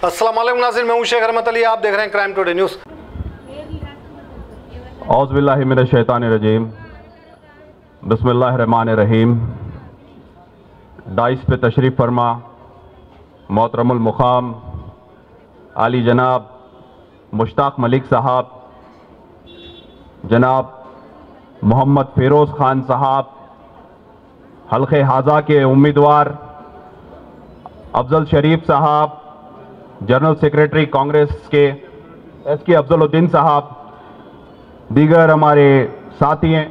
अस्सलाम वालेकुम नाज़रीन, मैं हूं शेख रहमत अली, आप देख रहे हैं क्राइम टुडे न्यूज़। औज़ु बिल्लाहि मिनश शैतानिर रजीम, बिस्मिल्लाहिर्रहमानिर रहीम। डाइस पे तशरीफ़ फरमा मोहतरमुल मुक़ाम आली जनाब मुश्ताक मलिक साहब, जनाब मोहम्मद फ़िरोज़ ख़ान साहब, हल्क़े हाजा के उम्मीदवार अफजल शरीफ साहब, जनरल सेक्रेटरी कांग्रेस के SK अफजलुद्दीन साहब, दीगर हमारे साथी हैं,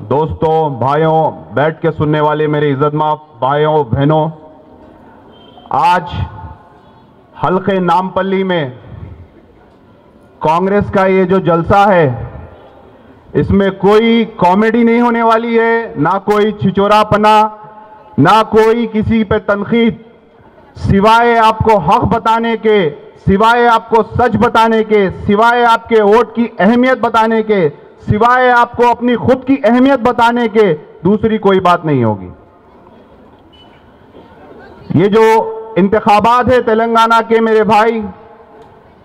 दोस्तों, भाइयों, बैठ के सुनने वाले मेरे इज़्ज़तमाफ़ भाइयों बहनों, आज हल्क़े नामपल्ली में कांग्रेस का ये जो जलसा है, इसमें कोई कॉमेडी नहीं होने वाली है, ना कोई छिचोरापना, ना कोई किसी पे तनकीद, सिवाय आपको हक बताने के, सिवाय आपको सच बताने के, सिवाय आपके वोट की अहमियत बताने के, सिवाय आपको अपनी खुद की अहमियत बताने के दूसरी कोई बात नहीं होगी। ये जो इंतखाबात है तेलंगाना के मेरे भाई,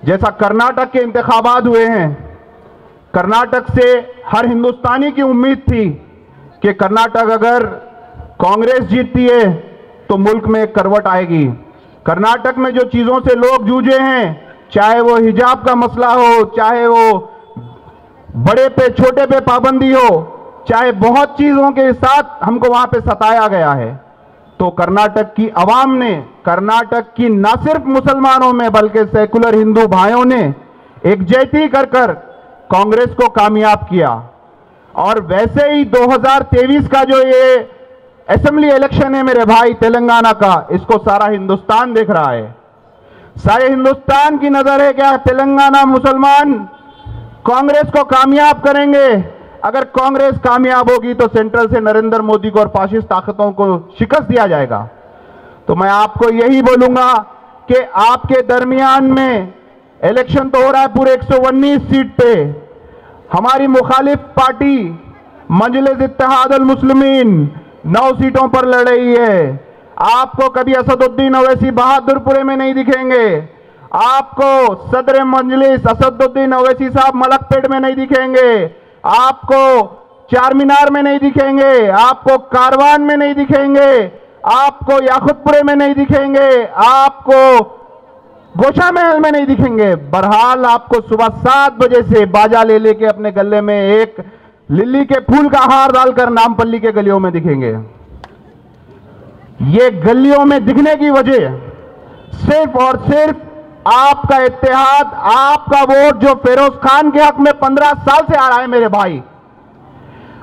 जैसा कर्नाटक के इंतखाबात हुए हैं, कर्नाटक से हर हिंदुस्तानी की उम्मीद थी कि कर्नाटक अगर कांग्रेस जीतती है तो मुल्क में करवट आएगी। कर्नाटक में जो चीज़ों से लोग जूझे हैं, चाहे वो हिजाब का मसला हो, चाहे वो बड़े पे छोटे पे पाबंदी हो, चाहे बहुत चीज़ों के साथ हमको वहाँ पे सताया गया है, तो कर्नाटक की आवाम ने, कर्नाटक की ना सिर्फ मुसलमानों में बल्कि सेकुलर हिंदू भाइयों ने एकजुटी कर कर कांग्रेस को कामयाब किया। और वैसे ही 2023 का जो ये असेंबली इलेक्शन है मेरे भाई तेलंगाना का, इसको सारा हिंदुस्तान देख रहा है। सारे हिंदुस्तान की नजर है क्या तेलंगाना मुसलमान कांग्रेस को कामयाब करेंगे। अगर कांग्रेस कामयाब होगी तो सेंट्रल से नरेंद्र मोदी को और फाशिस्ट ताकतों को शिकस्त दिया जाएगा। तो मैं आपको यही बोलूंगा कि आपके दरमियान में इलेक्शन तो हो रहा है पूरे 119 सीट पे। हमारी मुखालिफ पार्टी मजलिस इत्तेहादुल मुस्लिमीन 9 सीटों पर लड़ रही है। आपको कभी असदुद्दीन ओवैसी बहादुरपुरे में नहीं दिखेंगे, आपको सदर मजलिस असदुद्दीन ओवैसी साहब मलकपेट में नहीं दिखेंगे, आपको चार मीनार में नहीं दिखेंगे, आपको कारवान में नहीं दिखेंगे, आपको याकुतपुरे में नहीं दिखेंगे, आपको गोशा महल में नहीं दिखेंगे। बहरहाल आपको सुबह 7 बजे से बाजा ले लेके अपने गले में एक लिली के फूल का हार डालकर नामपल्ली के गलियों में दिखेंगे। ये गलियों में दिखने की वजह सिर्फ और सिर्फ आपका इत्तेहाद, आपका वोट जो फिरोज खान के हक में 15 साल से आ रहा है मेरे भाई,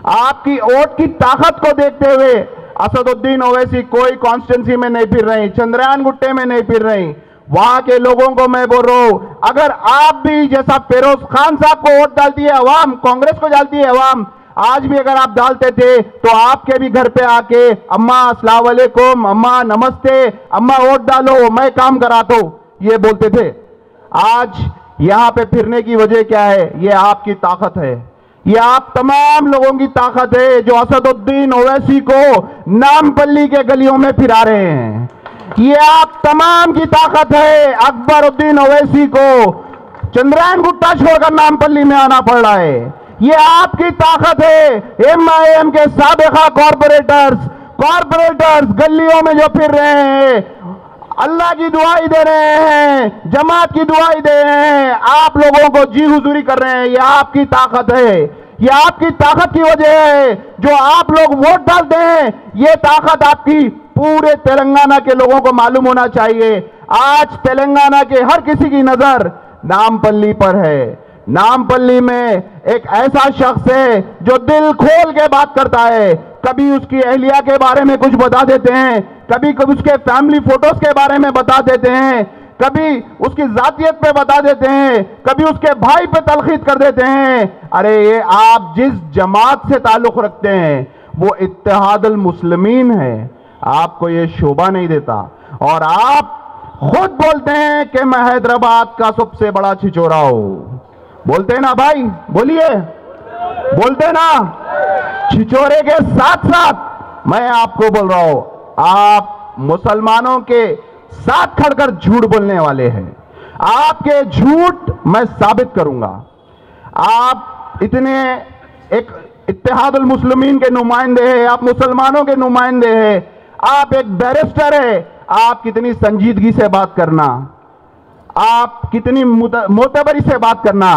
आपकी वोट की ताकत को देखते हुए असदुद्दीन ओवैसी कोई कॉन्स्टिट्यूंसी में नहीं फिर रही, चंद्रयान गुट्टे में नहीं फिर रही। वहां के लोगों को मैं बोल रहा हूं, अगर आप भी जैसा फिरोज खान साहब को वोट डालती है अवाम, कांग्रेस को डालती है अवाम, आज भी अगर आप डालते थे तो आपके भी घर पे आके अम्मा अस्सलाम वालेकुम, अम्मा नमस्ते, अम्मा वोट डालो, मैं काम कराता हूं, ये बोलते थे। आज यहां पे फिरने की वजह क्या है? ये आपकी ताकत है, ये आप तमाम लोगों की ताकत है जो असदुद्दीन ओवैसी को नामपल्ली के गलियों में फिरा रहे हैं। ये आप तमाम की ताकत है। अकबरुद्दीन ओवैसी को चंद्रयान गुट्टा छोड़कर नामपल्ली में आना पड़ रहा है। ये आपकी ताकत है। MIM के साबिका कॉरपोरेटर्स गलियों में जो फिर रहे हैं, अल्लाह की दुआई दे रहे हैं, जमात की दुआई दे रहे हैं, आप लोगों को जी हुजूरी कर रहे हैं। ये आपकी ताकत है, ये आपकी ताकत की वजह है जो आप लोग वोट डालते हैं। ये ताकत आपकी पूरे तेलंगाना के लोगों को मालूम होना चाहिए। आज तेलंगाना के हर किसी की नजर नामपल्ली पर है। नामपल्ली में एक ऐसा शख्स है जो दिल खोल के बात करता है। कभी उसकी अहलिया के बारे में कुछ बता देते हैं, कभी कभी उसके फैमिली फोटोज के बारे में बता देते हैं, कभी उसकी जातियत पे बता देते हैं, कभी उसके भाई पे तलखीद कर देते हैं। अरे ये आप जिस जमात से ताल्लुक रखते हैं वो इत्तेहादुल मुस्लिमीन है, आपको ये शोभा नहीं देता। और आप खुद बोलते हैं कि मैं हैदराबाद का सबसे बड़ा छिचोरा हूं। बोलते हैं ना भाई, बोलिए, बोलते ना। छिचोरे के साथ साथ मैं आपको बोल रहा हूं, आप मुसलमानों के साथ खड़कर झूठ बोलने वाले हैं। आपके झूठ मैं साबित करूंगा। आप इतने एक इत्तेहादुल मुस्लिमीन के नुमाइंदे हैं, आप मुसलमानों के नुमाइंदे हैं, आप एक बैरिस्टर है, आप कितनी संजीदगी से बात करना, आप कितनी मोतबरी से बात करना।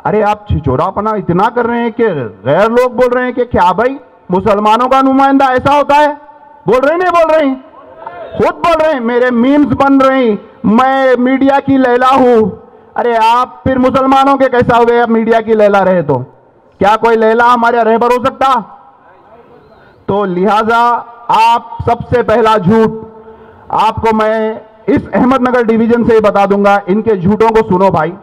अरे आप छिचोरापना इतना कर रहे हैं कि गैर लोग बोल रहे हैं कि क्या भाई मुसलमानों का नुमाइंदा ऐसा होता है? बोल रहे नहीं बोल रहे, खुद बोल रहे हैं, मेरे मीम्स बन रहे हैं, मैं मीडिया की लैला हूं। अरे आप फिर मुसलमानों के कैसा हुए? आप मीडिया की लैला रहे तो क्या कोई लैला हमारे रहबर हो सकता? तो लिहाजा आप सबसे पहला झूठ आपको मैं इस अहमदनगर डिवीजन से ही बता दूंगा। इनके झूठों को सुनो भाई,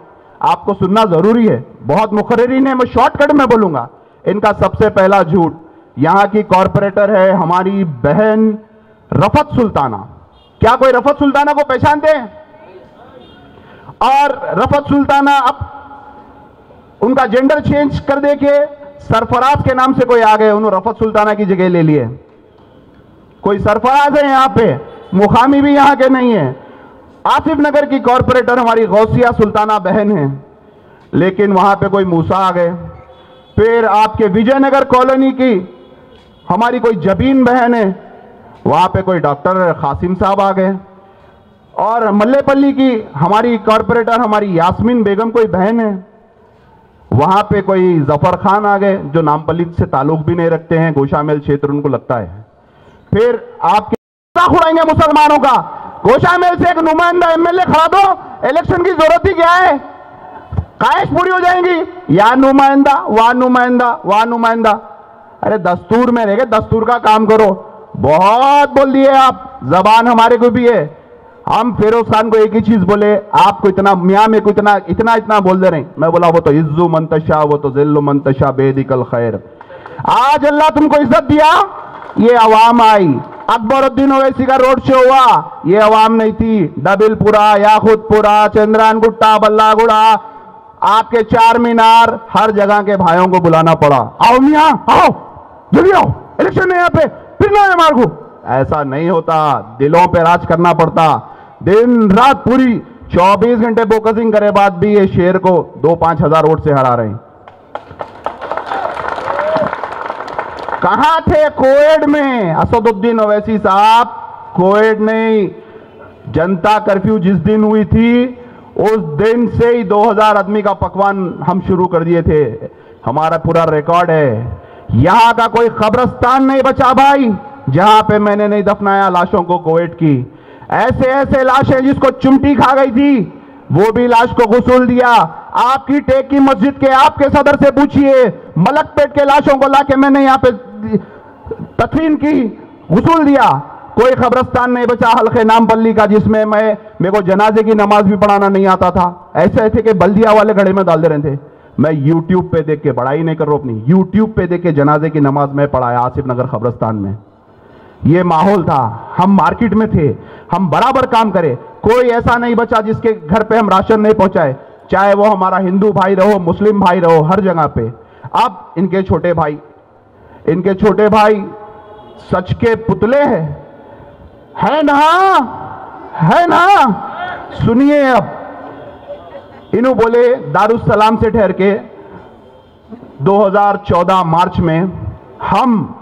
आपको सुनना जरूरी है, बहुत मुखर्रिरीन है, मैं शॉर्टकट में बोलूंगा। इनका सबसे पहला झूठ, यहां की कॉरपोरेटर है हमारी बहन रफत सुल्ताना। क्या कोई रफत सुल्ताना को पहचानते हैं? और रफत सुल्ताना अब उनका जेंडर चेंज कर दे के सरफराज के नाम से कोई आ गए, उन्होंने रफत सुल्ताना की जगह ले लिए। कोई सरफराज है यहां पे, मुकामी भी यहां के नहीं है। आसिफ नगर की कॉरपोरेटर हमारी गौसिया सुल्ताना बहन है, लेकिन वहां पे कोई मूसा आ गए। फिर आपके विजयनगर कॉलोनी की हमारी कोई जबीन बहन है, वहां पे कोई डॉक्टर कासिम साहब आ गए। और मल्लेपल्ली की हमारी कॉरपोरेटर हमारी यास्मीन बेगम कोई बहन है, वहां पे कोई जफर खान आ गए जो नामपल्ली से ताल्लुक भी नहीं रखते हैं, गोशामेल क्षेत्र उनको लगता है। फिर आपके उड़ाएंगे मुसलमानों का, गोशामेल से एक नुमाइंदा एमएलए खड़ा दो, इलेक्शन की जरूरत ही क्या है? कायश पूरी हो जाएंगी, या नुमाइंदा वहां नुमाइंदा वहां नुमाइंदा। अरे दस्तूर में रह, दस्तूर का काम करो। बहुत बोल दिए आप, जबान हमारे को भी है। हम फिरोज खान को एक ही चीज बोले, आपको इतना मियाँ में को इतना इतना इतना बोल दे रहे। मैं बोला वो तो इज्जु मंतशा, वो तो जिल्लु मंतशा बेदिकल खैर। आज अल्लाह तुमको इज्जत दिया, ये अवाम आई। अकबरुद्दीन ओवैसी का रोड शो हुआ, ये अवाम नहीं थी। डबिलपुरा, याकूतपुरा, चंद्रान गुट्टा, बल्लागुड़ा, आपके चार मीनार, हर जगह के भाइयों को बुलाना पड़ा। आओ मियाँ आओ, जल्दी आओ, इलेक्शन है यहाँ पे, फिर ना मार को। ऐसा नहीं होता, दिलों पे राज करना पड़ता। दिन रात पूरी 24 घंटे फोकसिंग करे बाद भी ये शेर को 2-5 हजार वोट से हरा रहे हैं। कहां थे कोएड में असदुद्दीन ओवैसी साहब? कोएड नहीं, जनता कर्फ्यू जिस दिन हुई थी उस दिन से ही 2000 आदमी का पकवान हम शुरू कर दिए थे। हमारा पूरा रिकॉर्ड है। यहां का कोई कब्रिस्तान नहीं बचा भाई जहां पे मैंने नहीं दफनाया लाशों को कोएड की। ऐसे ऐसे लाशें जिसको चिमटी खा गई थी वो भी लाश को गुसूल दिया। आपकी टेक की मस्जिद के आपके सदर से पूछिए, मलकपेट के लाशों को लाके मैंने यहाँ पे तदफीन की, गुसूल दिया। कोई कब्रिस्तान नहीं बचा हल्के नामपल्ली का जिसमें मेरे को जनाजे की नमाज भी पढ़ाना नहीं आता था। ऐसे थे कि बल्दिया वाले घड़े में डाल दे रहे थे। मैं यूट्यूब पे देख के, बड़ाई नहीं कर रहा अपनी, यूट्यूब पे देख के जनाजे की नमाज में पढ़ाया आसिफ नगर कब्रिस्तान में। ये माहौल था, हम मार्केट में थे, हम बराबर काम करें। कोई ऐसा नहीं बचा जिसके घर पे हम राशन नहीं पहुंचाए, चाहे वो हमारा हिंदू भाई रहो, मुस्लिम भाई रहो, हर जगह पे। अब इनके छोटे भाई सच के पुतले हैं, है ना? सुनिए, अब इन्हों बोले दारुस्सलाम से ठहर के 2014 मार्च में हम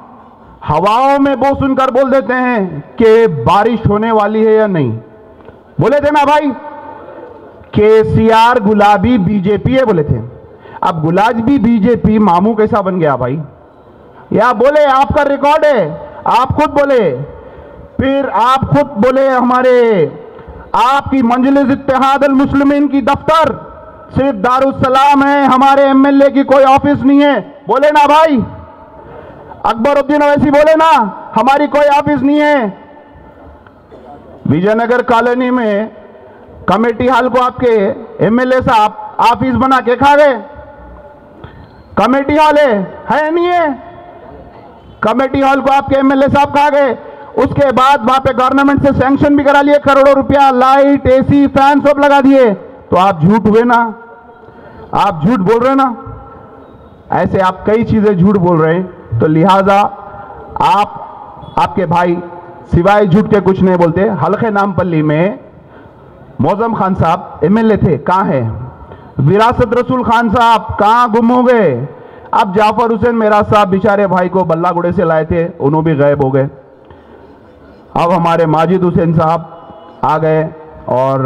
हवाओं में वो सुनकर बोल देते हैं कि बारिश होने वाली है या नहीं। बोले थे ना भाई, केसीआर गुलाबी बीजेपी है बोले थे। अब गुलाबी बीजेपी मामू कैसा बन गया भाई? या बोले आपका रिकॉर्ड है, आप खुद बोले। फिर आप खुद बोले हमारे आपकी मंजलिस इत्तेहादुल मुस्लिमीन की दफ्तर सिर्फ दारुस्सलाम है, हमारे एमएलए की कोई ऑफिस नहीं है। बोले ना भाई, अकबरुद्दीन ओवैसी बोले ना हमारी कोई ऑफिस नहीं है। विजयनगर कॉलोनी में कमेटी हॉल को आपके एमएलए साहब ऑफिस बना के खा गए। कमेटी हॉल है नहीं है, कमेटी हॉल को आपके एमएलए साहब खा गए। उसके बाद वहां पे गवर्नमेंट से सैंक्शन भी करा लिए, करोड़ों रुपया, लाइट, एसी, फैन सब लगा दिए। तो आप झूठ हुए ना, आप झूठ बोल रहे ना। ऐसे आप कई चीजें झूठ बोल रहे हैं। तो लिहाजा आपके भाई सिवाय झूठ के कुछ नहीं बोलते। हल्के नामपल्ली में मौजम खान साहब एमएलए थे, कहाँ है? विरासत रसूल खान साहब कहाँ गुम हो गए? अब जाफर हुसैन मेरा साहब बेचारे भाई को बल्लागुड़े से लाए थे, उन्होंने भी गायब हो गए। अब हमारे माजिद हुसैन साहब आ गए और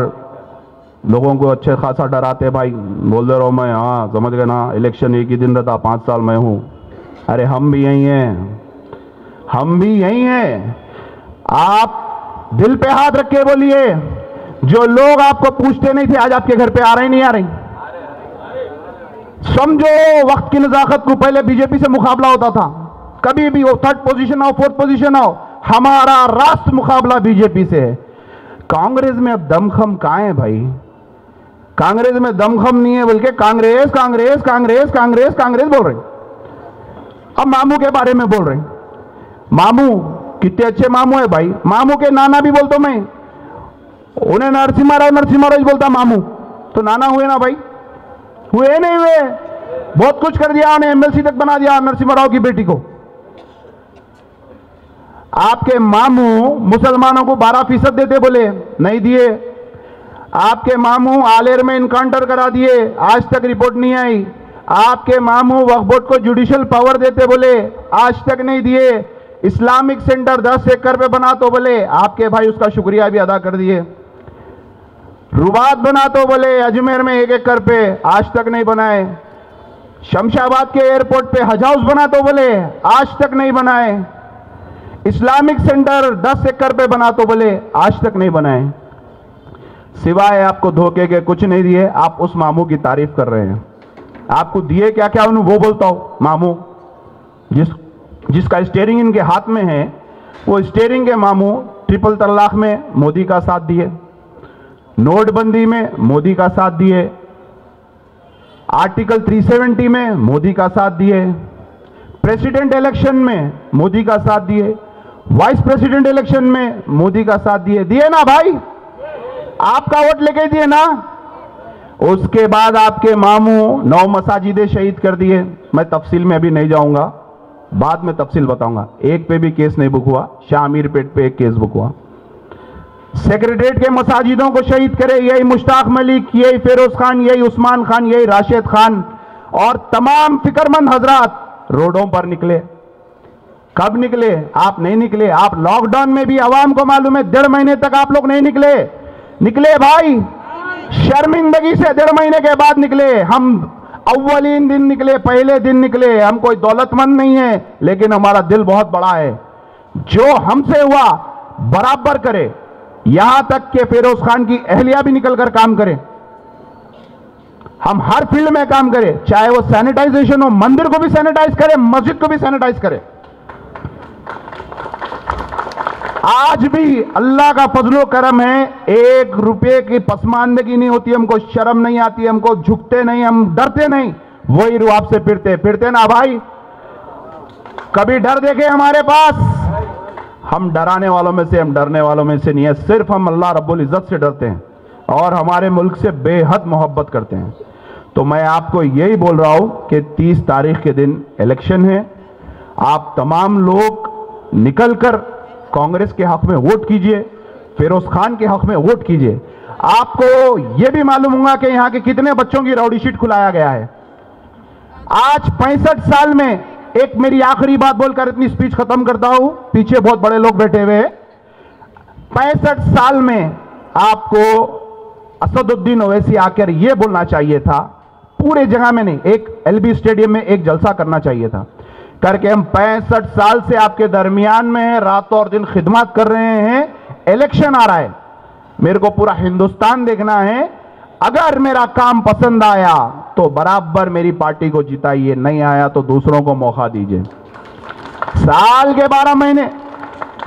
लोगों को अच्छे खासा डराते, भाई बोल दे रहा हूँ मैं, हाँ समझ गए ना, इलेक्शन एक ही दिन रहता, 5 साल मैं हूँ। अरे हम भी यही हैं, हम भी यही हैं। आप दिल पे हाथ रख के बोलिए, जो लोग आपको पूछते नहीं थे आज आपके घर पे आ रहे नहीं आ रहे? समझो वक्त की नजाकत को, पहले बीजेपी से मुकाबला होता था, कभी भी हो 3rd पोजीशन आओ 4th पोजीशन आओ, हमारा राष्ट्र मुकाबला बीजेपी से है। कांग्रेस में अब दमखम कहां है भाई? कांग्रेस में दमखम नहीं है, बल्कि कांग्रेस कांग्रेस कांग्रेस कांग्रेस कांग्रेस बोल रहे। अब मामू के बारे में बोल रहे, मामू कितने अच्छे मामू है भाई, मामू के नाना भी बोलता मैं, उन्हें नरसिम्हा राव बोलता मामू, तो नाना हुए ना भाई? हुए नहीं हुए? बहुत कुछ कर दिया उन्हें, एमएलसी तक बना दिया नरसिम्हा राव की बेटी को। आपके मामू मुसलमानों को 12% देते बोले, नहीं दिए। आपके मामू आलेर में इनकाउंटर करा दिए, आज तक रिपोर्ट नहीं आई। आपके मामू वक्फ बोर्ड को जुडिशियल पावर देते बोले, आज तक नहीं दिए। इस्लामिक सेंटर 10 एकड़ पे बना तो बोले, आपके भाई उसका शुक्रिया भी अदा कर दिए। रुबात बना तो बोले अजमेर में 1 एकड़ पे, आज तक नहीं बनाए। शमशाबाद के एयरपोर्ट पे हज हाउस बना तो बोले, आज तक नहीं बनाए। इस्लामिक सेंटर 10 एकड़ पे बना तो बोले, आज तक नहीं बनाए। सिवाय आपको धोखे के कुछ नहीं दिए। आप उस मामू की तारीफ कर रहे हैं। आपको दिए क्या क्या उन्हें वो बोलता हूं। मामू जिसका स्टीयरिंग इनके हाथ में है, वो स्टीयरिंग के मामू ट्रिपल तलाक में मोदी का साथ दिए, नोटबंदी में मोदी का साथ दिए, आर्टिकल 370 में मोदी का साथ दिए, प्रेसिडेंट इलेक्शन में मोदी का साथ दिए, वाइस प्रेसिडेंट इलेक्शन में मोदी का साथ दिए ना भाई? आपका वोट लेके दिए ना? उसके बाद आपके मामू 9 मसाजिदें शहीद कर दिए। मैं तफसील में अभी नहीं जाऊंगा, बाद में तफसील बताऊंगा। एक पे भी केस नहीं बुक हुआ, शामीर पेट पे एक केस बुक हुआ। सेक्रेटरीट के मसाजिदों को शहीद करे, यही मुश्ताक मलिक, यही फिरोज खान, यही उस्मान खान, यही राशिद खान और तमाम फिक्रमंद हजरात रोडों पर निकले। कब निकले? आप नहीं निकले। आप लॉकडाउन में भी आवाम को मालूम है 1.5 महीने तक आप लोग नहीं निकले भाई, शर्मिंदगी से 1.5 महीने के बाद निकले। हम अव्वलीन दिन निकले, पहले दिन निकले। हम कोई दौलतमंद नहीं है, लेकिन हमारा दिल बहुत बड़ा है। जो हमसे हुआ बराबर करे, यहां तक कि फिरोज खान की अहलिया भी निकलकर काम करे। हम हर फील्ड में काम करें, चाहे वो सैनिटाइजेशन हो, मंदिर को भी सैनिटाइज करें, मस्जिद को भी सैनिटाइज करें। आज भी अल्लाह का फजलो करम है, 1 रुपये की पसमानदगी नहीं होती, हमको शर्म नहीं आती, हमको झुकते नहीं, हम डरते नहीं। वही रुआब से फिरते ना भाई? कभी डर देखे हमारे पास? हम डराने वालों में से, हम डरने वालों में से नहीं है। सिर्फ हम अल्लाह रब्बुल इज्जत से डरते हैं और हमारे मुल्क से बेहद मोहब्बत करते हैं। तो मैं आपको यही बोल रहा हूं कि 30 तारीख के दिन इलेक्शन है। आप तमाम लोग निकलकर कांग्रेस के हक में वोट कीजिए, फिरोज खान के हक में वोट कीजिए। आपको यह भी मालूम होगा कि यहां के कितने बच्चों की राउडी शीट खुलाया गया है। आज 65 साल में, एक मेरी आखिरी बात बोलकर इतनी स्पीच खत्म करता हूं, पीछे बहुत बड़े लोग बैठे हुए हैं। 65 साल में आपको असदुद्दीन ओवैसी आकर यह बोलना चाहिए था, पूरे जगह में नहीं, एक एलबी स्टेडियम में एक जलसा करना चाहिए था करके हम 65 साल से आपके दरमियान में हैं, रातों और दिन खिदमत कर रहे हैं। इलेक्शन आ रहा है, मेरे को पूरा हिंदुस्तान देखना है। अगर मेरा काम पसंद आया तो बराबर मेरी पार्टी को जिताइए, नहीं आया तो दूसरों को मौका दीजिए। साल के 12 महीने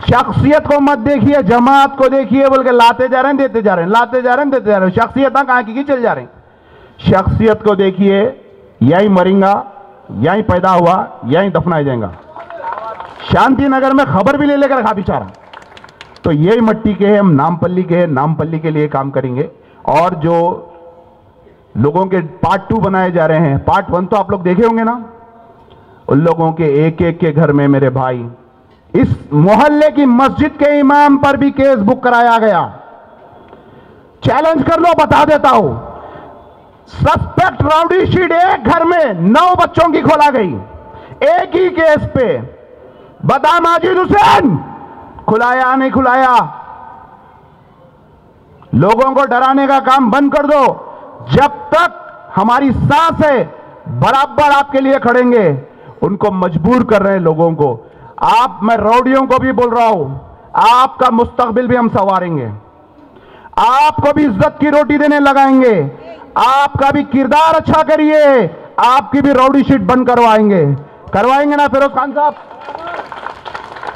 शख्सियत को मत देखिए, जमात को देखिए, बोल के लाते जा रहे हैं, देते जा रहे हैं, लाते जा रहे हैं, देते जा रहे हैं। शख्सियत कहां की चल जा रहे हैं। शख्सियत को देखिए, यही मरेंगा, यहीं पैदा हुआ, यहीं दफनाया जाएगा। शांति नगर में खबर भी ले लेकर रखा बेचारा। तो यही मट्टी के हैं, हम नामपल्ली के हैं, नामपल्ली के लिए काम करेंगे। और जो लोगों के पार्ट 2 बनाए जा रहे हैं, पार्ट 1 तो आप लोग देखे होंगे ना, उन लोगों के एक एक के घर में मेरे भाई इस मोहल्ले की मस्जिद के इमाम पर भी केस बुक कराया गया। चैलेंज कर लो, बता देता हूं। सस्पेक्ट राउडी शीट एक घर में 9 बच्चों की खोला गई, एक ही केस पे। बता माजिद हुसैन, खुलाया नहीं खुलाया? लोगों को डराने का काम बंद कर दो। जब तक हमारी सांस है बराबर आपके लिए खड़ेंगे। उनको मजबूर कर रहे हैं लोगों को। मैं रौडियों को भी बोल रहा हूं, आपका मुस्तकबिल भी हम संवारेंगे, आपको भी इज्जत की रोटी देने लगाएंगे, आपका भी किरदार अच्छा करिए, आपकी भी रौडी शीट बंद करवाएंगे ना फिरोज खान साहब?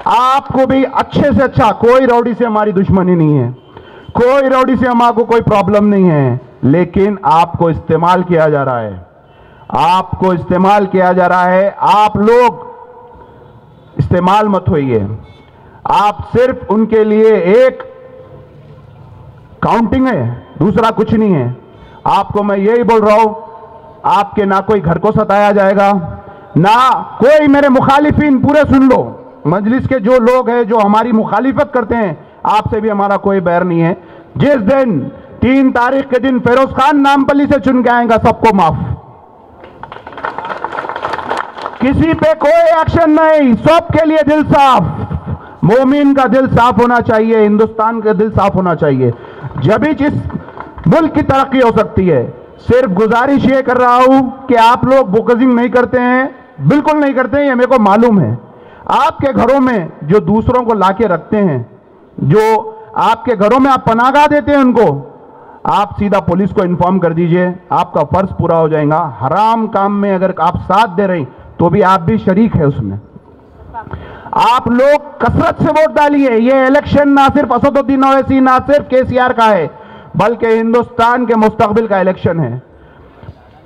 आपको भी अच्छे से अच्छा। कोई रौडी से हमारी दुश्मनी नहीं है, कोई रौडी से हमारे कोई प्रॉब्लम नहीं है, लेकिन आपको इस्तेमाल किया जा रहा है, आपको इस्तेमाल किया जा रहा है। आप लोग इस्तेमाल मत होइए। आप सिर्फ उनके लिए एक काउंटिंग है, दूसरा कुछ नहीं है। आपको मैं यही बोल रहा हूं, आपके ना कोई घर को सताया जाएगा, ना कोई मेरे मुखालिफिन पूरे सुन लो, मजलिस के जो लोग हैं जो हमारी मुखालिफत करते हैं, आपसे भी हमारा कोई बैर नहीं है। जिस दिन 3 तारीख के दिन फिरोज खान नामपल्ली से चुन के आएगा, सबको माफ, किसी पे कोई एक्शन नहीं, सबके लिए दिल साफ। मोमिन का दिल साफ होना चाहिए, हिंदुस्तान का दिल साफ होना चाहिए, जब ही जिस मुल्क की तरक्की हो सकती है। सिर्फ गुजारिश ये कर रहा हूं कि आप लोग बुकजिंग नहीं करते हैं, बिल्कुल नहीं करते हैं, ये मेरे को मालूम है। आपके घरों में जो दूसरों को लाके रखते हैं, जो आपके घरों में आप पनाहगाह देते हैं उनको, आप सीधा पुलिस को इन्फॉर्म कर दीजिए, आपका फर्ज पूरा हो जाएगा। हराम काम में अगर आप साथ दे रहे हैं तो भी आप भी शरीक है उसमें। आप लोग कसरत से वोट डालिए। ये इलेक्शन ना सिर्फ असदुद्दीन ओवैसी, ना सिर्फ केसीआर का है, बल्कि हिंदुस्तान के मुस्तकबिल का इलेक्शन है।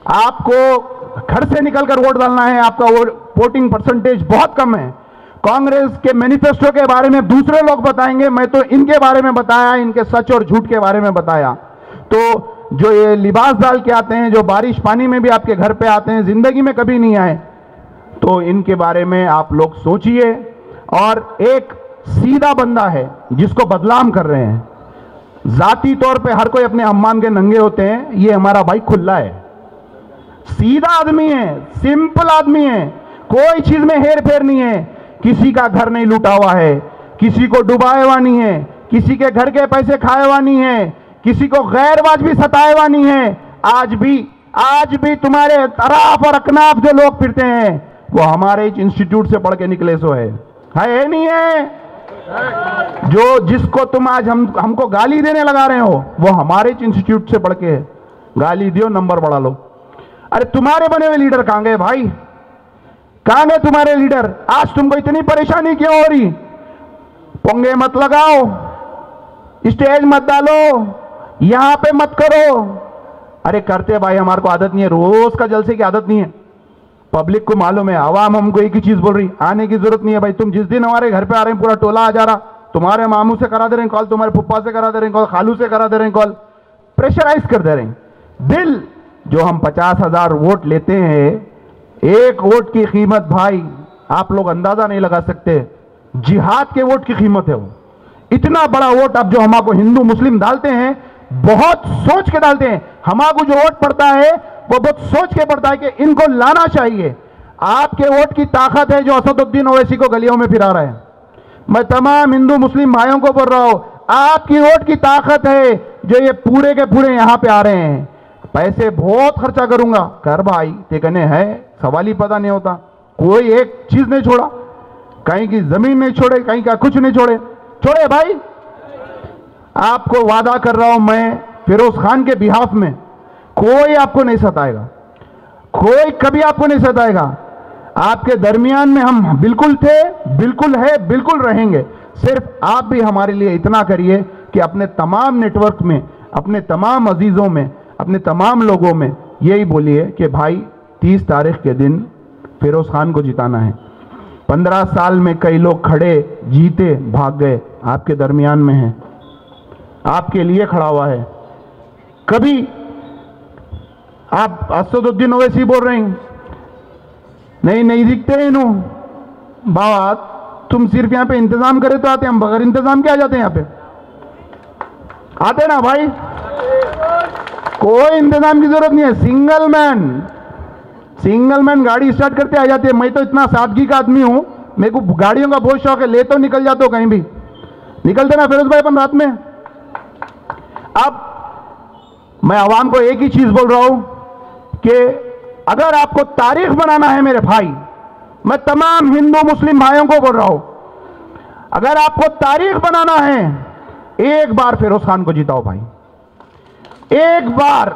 आपको घर से निकलकर वोट डालना है। आपका वोटिंग परसेंटेज बहुत कम है। कांग्रेस के मैनिफेस्टो के बारे में दूसरे लोग बताएंगे, मैं तो इनके बारे में बताया, इनके सच और झूठ के बारे में बताया। तो जो ये लिबास डाल के आते हैं, जो बारिश पानी में भी आपके घर पे आते हैं, जिंदगी में कभी नहीं आए, तो इनके बारे में आप लोग सोचिए। और एक सीधा बंदा है जिसको बदनाम कर रहे हैं, जाती तौर पे हर कोई अपने हम्माम के नंगे होते हैं, ये हमारा भाई खुल्ला है, सीधा आदमी है, सिंपल आदमी है, कोई चीज में हेर फेर नहीं है, किसी का घर नहीं लूटा हुआ है, किसी को डुबाया हुआ नहीं है, किसी के घर के पैसे खाए हुआ नहीं है, किसी को गैर वाजबी सताए हुआ नहीं है। आज भी तुम्हारे अराफ और अकनाफ जो लोग फिरते हैं वो हमारे इंस्टीट्यूट से पढ़ के निकले सो है नहीं है? जो जिसको तुम आज हमको गाली देने लगा रहे हो, वो हमारे इंस्टीट्यूट से पढ़ के गाली दियो, नंबर बढ़ा लो। अरे तुम्हारे बने हुए लीडर कहां गए भाई? कहां गए तुम्हारे लीडर? आज तुमको इतनी परेशानी क्यों हो रही? पोंगे मत लगाओ, स्टेज मत डालो, यहां पे मत करो। अरे करते भाई, हमारे को आदत नहीं है, रोज का जलसे की आदत नहीं है। पब्लिक को मालूम है, आवाम हमको एक ही चीज बोल रही, आने की जरूरत नहीं है भाई। तुम जिस दिन हमारे घर पे आ रहे हैं, पूरा टोला आ जा रहा, तुम्हारे मामू से करा दे रहे हैं कॉल, तुम्हारे फुप्पा से करा दे रहे हैं कॉल, खालू से करा दे रहे हैं कॉल, प्रेशराइज कर दे रहे हैं। दिल जो हम 50,000 वोट लेते हैं, एक वोट की कीमत भाई आप लोग अंदाजा नहीं लगा सकते, जिहाद के वोट की कीमत है वो। इतना बड़ा वोट अब जो हमारे हिंदू मुस्लिम डालते हैं, बहुत सोच के डालते हैं। हमारे जो वोट पड़ता है वो बहुत सोच के पड़ता है कि इनको लाना चाहिए। आपके वोट की ताकत है जो असदुद्दीन ओवैसी को गलियों में फिरा रहा है। मैं तमाम हिंदू मुस्लिम भाइयों को बोल रहा हूं, आपकी वोट की ताकत है जो ये पूरे के पूरे यहां पे आ रहे हैं। पैसे बहुत खर्चा करूंगा, कर भाई तेकने है, सवाल ही पता नहीं होता। कोई एक चीज नहीं छोड़ा, कहीं की जमीन नहीं छोड़े, कहीं का कुछ नहीं छोड़े भाई। आपको वादा कर रहा हूं मैं, फिरोज खान के बिहाफ में कोई आपको नहीं सताएगा, कोई कभी आपको नहीं सताएगा। आपके दरमियान में हम बिल्कुल थे, बिल्कुल है, बिल्कुल रहेंगे। सिर्फ आप भी हमारे लिए इतना करिए कि अपने तमाम नेटवर्क में, अपने तमाम अजीजों में, अपने तमाम लोगों में यही बोलिए कि भाई 30 तारीख के दिन फिरोज खान को जिताना है। 15 साल में कई लोग खड़े, जीते, भाग गए, आपके दरमियान में है, आपके लिए खड़ा हुआ है। कभी आप असदुद्दीन ओवैसी बोल रहे हैं नहीं दिखते इन्हों बात, तुम सिर्फ यहाँ पे इंतजाम करे तो आते, हम बगैर इंतजाम के आ जाते हैं यहाँ पे, आते ना भाई, कोई इंतजाम की जरूरत नहीं है। सिंगल मैन गाड़ी स्टार्ट करते आ जाते हैं। मैं तो इतना सादगी का आदमी हूं, मेरे को गाड़ियों का बहुत शौक है, ले तो निकल जाते हो कहीं भी, निकलते ना फिरोज भाई अपन रात में। अब मैं आवाम को एक ही चीज बोल रहा हूं कि अगर आपको तारीख बनाना है मेरे भाई, मैं तमाम हिंदू मुस्लिम भाइयों को बोल रहा हूं, अगर आपको तारीख बनाना है, एक बार फिरोज खान को जिताओ भाई, एक बार।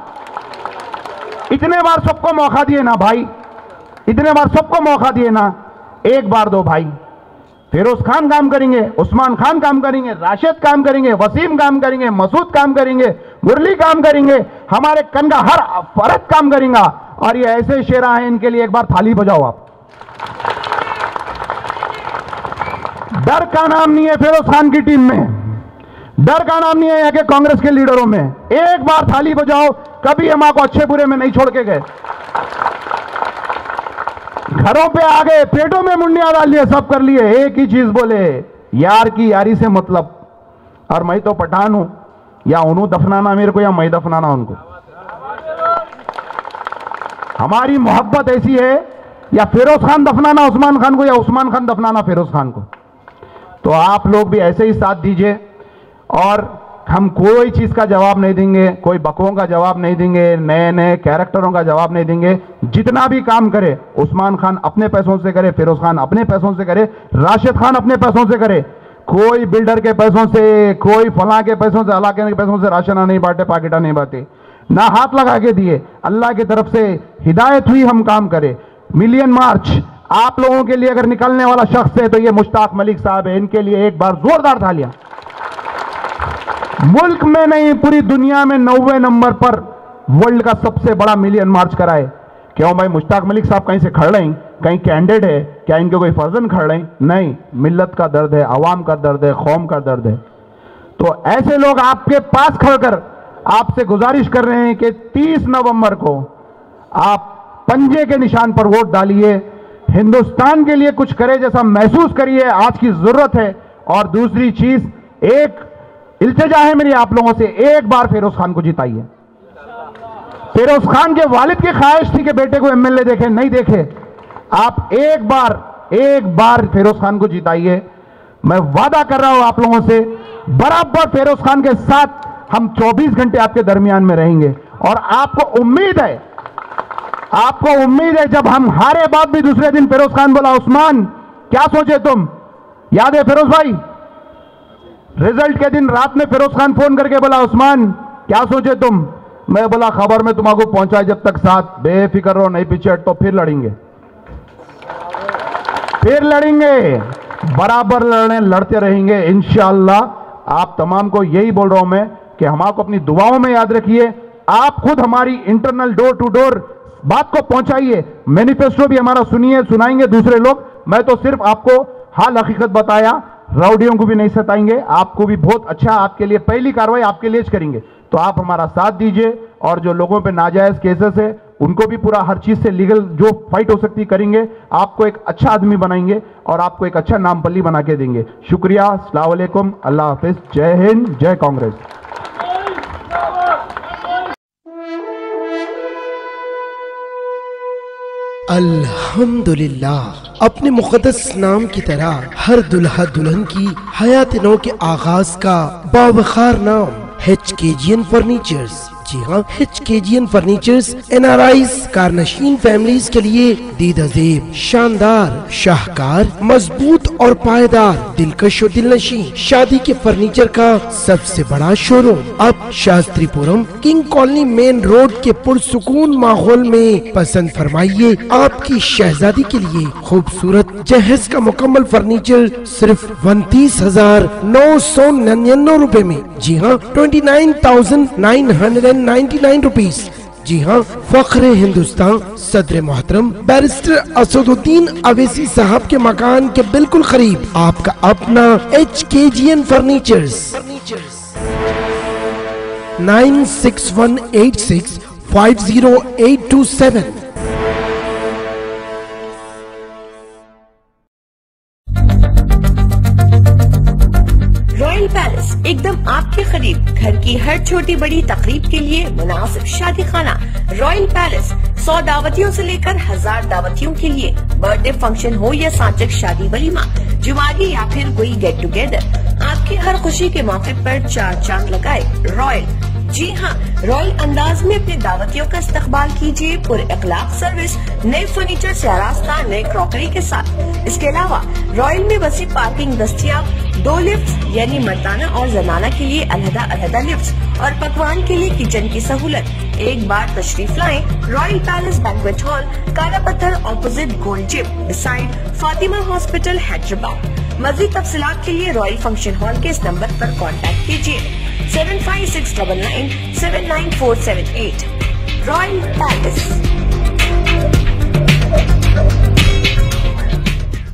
इतने बार सबको मौका दिए ना भाई, इतने बार सबको मौका दिए ना, एक बार दो भाई। फिरोज खान काम करेंगे, उस्मान खान काम करेंगे, राशिद काम करेंगे, वसीम काम करेंगे, मसूद काम करेंगे, मुरली काम करेंगे, हमारे कन का हर फर्द काम करेगा। और ये ऐसे शेरा हैं, इनके लिए एक बार थाली बजाओ आप। डर का नाम नहीं है फिरोज खान की टीम में, डर का नाम नहीं है यहाँ के कांग्रेस के लीडरों में। एक बार थाली बजाओ, कभी हम आपको अच्छे बुरे में नहीं छोड़ के गए। घरों पे आ गए, पेटों में मुंडियां डाल लिए, सब कर लिए, एक ही चीज बोले, यार की यारी से मतलब। और मैं तो पठान हूं, या उन्हों दफनाना मेरे को या मैं दफनाना उनको। हमारी मोहब्बत ऐसी है, या फिरोज खान दफनाना उस्मान खान को, या उस्मान खान दफनाना फिरोज खान को। तो आप लोग भी ऐसे ही साथ दीजिए, और हम कोई चीज का जवाब नहीं देंगे, कोई बकवों का जवाब नहीं देंगे, नए नए कैरेक्टरों का जवाब नहीं देंगे। जितना भी काम करे, उस्मान खान अपने पैसों से करे, फिरोज खान अपने पैसों से करे, राशिद खान अपने पैसों से करे। कोई बिल्डर के पैसों से, कोई फला के पैसों से, अल्लाह के पैसों से राशना नहीं बांटे, पाकिटा नहीं बांटे, ना हाथ लगा के दिए। अल्लाह की तरफ से हिदायत हुई, हम काम करें। मिलियन मार्च आप लोगों के लिए अगर निकलने वाला शख्स है तो ये मुश्ताक मलिक साहब है। इनके लिए एक बार जोरदार तालियां। मुल्क में नहीं, पूरी दुनिया में 90 नंबर पर वर्ल्ड का सबसे बड़ा मिलियन मार्च कराए। क्यों भाई, मुश्ताक मलिक साहब कहीं से खड़ रहे हैं, कहीं कैंडिडेट है क्या, इनके कोई फर्जन खड़ रहे हैं? नहीं, मिल्लत का दर्द है, आवाम का दर्द है, कौम का दर्द है। तो ऐसे लोग आपके पास खड़कर आपसे गुजारिश कर रहे हैं कि 30 नवंबर को आप पंजे के निशान पर वोट डालिए, हिंदुस्तान के लिए कुछ करे जैसा महसूस करिए, आज की जरूरत है। और दूसरी चीज, एक इल्तिजा है मेरी आप लोगों से, एक बार फिरोज खान को जिताइए। फिरोज खान के वालिद की ख्वाहिश थी कि बेटे को एमएलए देखे, नहीं देखे। आप एक बार फिरोज खान को जिताइए। मैं वादा कर रहा हूं आप लोगों से, बराबर फिरोज खान के साथ हम 24 घंटे आपके दरमियान में रहेंगे। और आपको उम्मीद है जब हम हारे बाद भी दूसरे दिन फिरोज खान बोला, उस्मान क्या सोचे तुम, याद है फिरोज भाई? रिजल्ट के दिन रात में फिरोज खान फोन करके बोला, उस्मान क्या सोचे तुम? मैं बोला, खबर में तुम्हारा पहुंचाए जब तक साथ, बेफिक्र रहो, नहीं पीछे हट, तो फिर लड़ेंगे, बराबर लड़ते रहेंगे इंशाअल्लाह। आप तमाम को यही बोल रहा हूं मैं कि हम आपको अपनी दुआओं में याद रखिए। आप खुद हमारी इंटरनल डोर टू डोर बात को पहुंचाइए, मैनिफेस्टो भी हमारा सुनिए, सुनाएंगे दूसरे लोग। मैं तो सिर्फ आपको हाल हकीकत बताया, राउडियों को भी नहीं सताएंगे, आपको भी बहुत अच्छा, आपके लिए पहली कार्रवाई आपके लिए करेंगे। तो आप हमारा साथ दीजिए, और जो लोगों पे नाजायज केसेस है उनको भी पूरा हर चीज से लीगल जो फाइट हो सकती करेंगे। आपको एक अच्छा आदमी बनाएंगे और आपको एक अच्छा नाम पल्ली बना के देंगे। शुक्रिया, अस्सलाम वालेकुम, अल्लाह हाफिज, जय हिंद, जय कांग्रेस। अल्हम्दुलिल्लाह, अपने मुक़द्दस नाम की तरह हर दुल्हा दुल्हन की हयात नौ के आगाज का बावखार नाम HKGN फर्नीचर्स। जी हाँ, HKGN फर्नीचर्स NRIs कारनशीन फैमिलीज के लिए दीदाजेब, शानदार, शाहकार, मजबूत और पायदार, दिलकश और दिलनशी शादी के फर्नीचर का सबसे बड़ा शोरूम अब Shastripuram king colony main road के पुरसुकून माहौल में पसंद फरमाइए। आपकी शहजादी के लिए खूबसूरत जहेज का मुकम्मल फर्नीचर सिर्फ 29,999 रुपए में। जी हाँ, 29,999 रुपीज। जी हाँ, फख्रे हिंदुस्तान सदर मोहतरम बैरिस्टर असदुद्दीन अवैसी साहब के मकान के बिल्कुल करीब आपका अपना HKGN फर्नीचर्स। 9618650827। पैलेस एकदम आपके करीब, घर की हर छोटी बड़ी तकरीब के लिए मुनासिब शादी खाना। रॉयल पैलेस 100 दावतियों से लेकर 1000 दावतियों के लिए, बर्थडे फंक्शन हो या साचक शादी वलीमा, जुमागी या फिर कोई गेट टुगेदर, आपकी हर खुशी के मौके पर 4 चांद लगाए रॉयल। जी हाँ, रॉयल अंदाज में अपने दावतियों का इस्तकबाल कीजिए पुर इखलाक सर्विस, नए फर्नीचर से आरास्ता, नए क्रॉकरी के साथ। इसके अलावा रॉयल में वसी पार्किंग दस्तियाब, 2 लिफ्ट यानी मर्दाना और जनाना के लिए अलहदा लिफ्ट और पकवान के लिए किचन की सहूलत। एक बार तशरीफ लाएं रॉयल पैलेस बैंक्वेट हॉल, काला पत्थर opposite gold gym, beside Fatima hospital, Hyderabad. मज़ीद तफसीलात के लिए रॉयल फंक्शन हॉल के इस नंबर पर कॉन्टैक्ट कीजिए 7569979478। Royal palace.